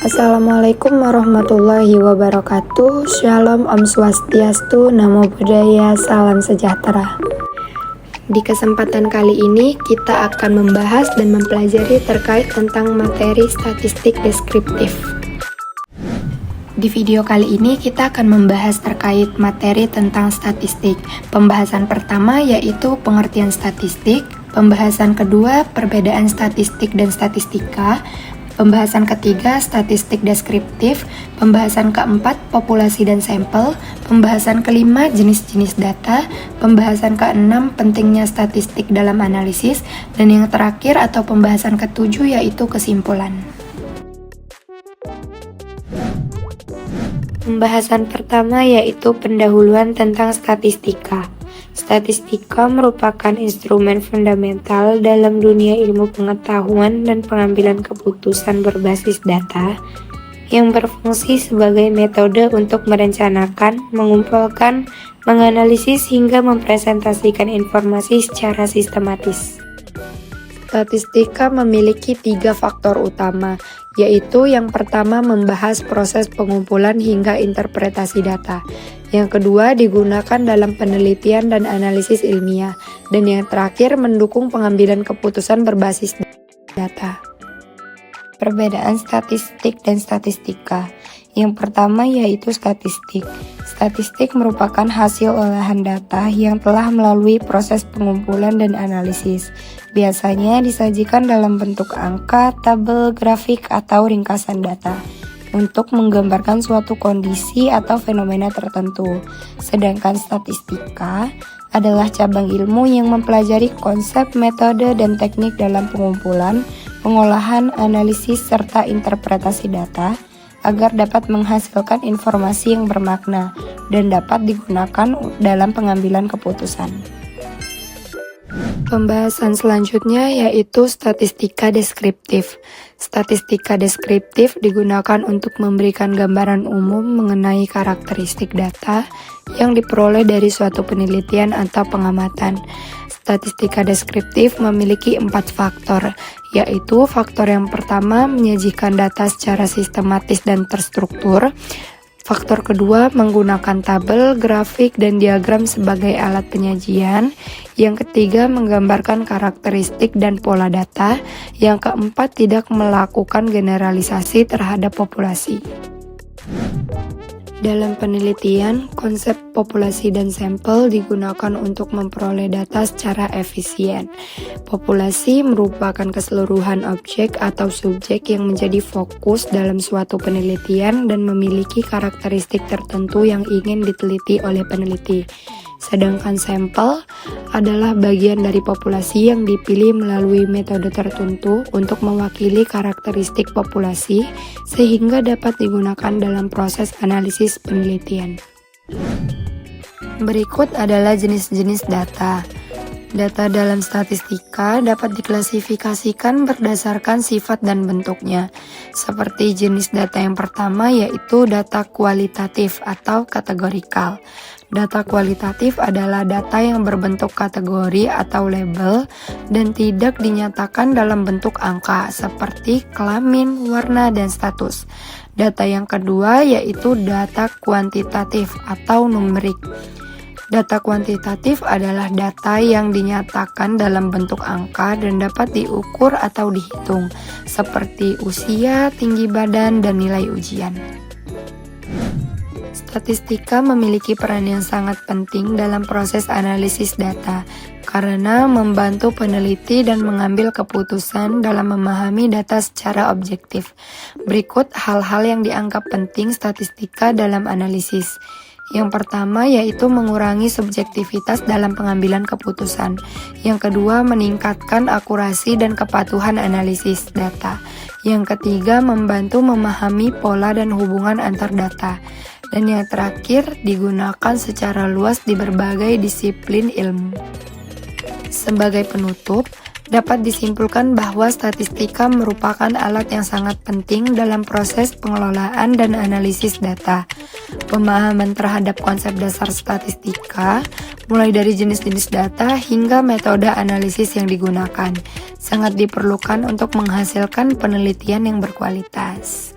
Assalamualaikum warahmatullahi wabarakatuh. Shalom, Om Swastiastu, Namo Buddhaya, salam sejahtera. Di kesempatan kali ini kita akan membahas dan mempelajari terkait tentang materi statistik deskriptif. Di video kali ini kita akan membahas terkait materi tentang statistik. Pembahasan pertama yaitu pengertian statistik, pembahasan kedua perbedaan statistik dan statistika, pembahasan ketiga, statistik deskriptif. Pembahasan keempat, populasi dan sampel. Pembahasan kelima, jenis-jenis data. Pembahasan keenam, pentingnya statistik dalam analisis. Dan yang terakhir atau pembahasan ketujuh yaitu kesimpulan. Pembahasan pertama yaitu pendahuluan tentang statistika. Statistika merupakan instrumen fundamental dalam dunia ilmu pengetahuan dan pengambilan keputusan berbasis data yang berfungsi sebagai metode untuk merencanakan, mengumpulkan, menganalisis hingga mempresentasikan informasi secara sistematis. Statistika memiliki 3 faktor utama, yaitu yang pertama membahas proses pengumpulan hingga interpretasi data. Yang kedua digunakan dalam penelitian dan analisis ilmiah. Dan yang terakhir mendukung pengambilan keputusan berbasis data. Perbedaan statistik dan statistika. Yang pertama yaitu statistik. Statistik merupakan hasil olahan data yang telah melalui proses pengumpulan dan analisis. Biasanya disajikan dalam bentuk angka, tabel, grafik, atau ringkasan data untuk menggambarkan suatu kondisi atau fenomena tertentu. Sedangkan statistika adalah cabang ilmu yang mempelajari konsep, metode, dan teknik dalam pengumpulan, pengolahan, analisis, serta interpretasi data agar dapat menghasilkan informasi yang bermakna dan dapat digunakan dalam pengambilan keputusan. Pembahasan selanjutnya yaitu statistika deskriptif. Statistika deskriptif digunakan untuk memberikan gambaran umum mengenai karakteristik data yang diperoleh dari suatu penelitian atau pengamatan. Statistika deskriptif memiliki 4 faktor, yaitu faktor yang pertama menyajikan data secara sistematis dan terstruktur. Faktor kedua menggunakan tabel, grafik, dan diagram sebagai alat penyajian. Yang ketiga menggambarkan karakteristik dan pola data. Yang keempat tidak melakukan generalisasi terhadap populasi. Dalam penelitian, konsep populasi dan sampel digunakan untuk memperoleh data secara efisien. Populasi merupakan keseluruhan objek atau subjek yang menjadi fokus dalam suatu penelitian dan memiliki karakteristik tertentu yang ingin diteliti oleh peneliti. Sedangkan sampel adalah bagian dari populasi yang dipilih melalui metode tertentu untuk mewakili karakteristik populasi sehingga dapat digunakan dalam proses analisis penelitian. Berikut adalah jenis-jenis data. Data dalam statistika dapat diklasifikasikan berdasarkan sifat dan bentuknya. Seperti jenis data yang pertama yaitu data kualitatif atau kategorikal. Data kualitatif adalah data yang berbentuk kategori atau label dan tidak dinyatakan dalam bentuk angka seperti kelamin, warna, dan status. Data yang kedua yaitu data kuantitatif atau numerik. Data kuantitatif adalah data yang dinyatakan dalam bentuk angka dan dapat diukur atau dihitung, seperti usia, tinggi badan, dan nilai ujian. Statistika memiliki peran yang sangat penting dalam proses analisis data karena membantu peneliti dan mengambil keputusan dalam memahami data secara objektif. Berikut hal-hal yang dianggap penting statistika dalam analisis. Yang pertama yaitu mengurangi subjektivitas dalam pengambilan keputusan. Yang kedua meningkatkan akurasi dan kepatuhan analisis data. Yang ketiga membantu memahami pola dan hubungan antar data. Dan yang terakhir digunakan secara luas di berbagai disiplin ilmu. Sebagai penutup, dapat disimpulkan bahwa statistika merupakan alat yang sangat penting dalam proses pengelolaan dan analisis data. Pemahaman terhadap konsep dasar statistika, mulai dari jenis-jenis data hingga metode analisis yang digunakan, sangat diperlukan untuk menghasilkan penelitian yang berkualitas.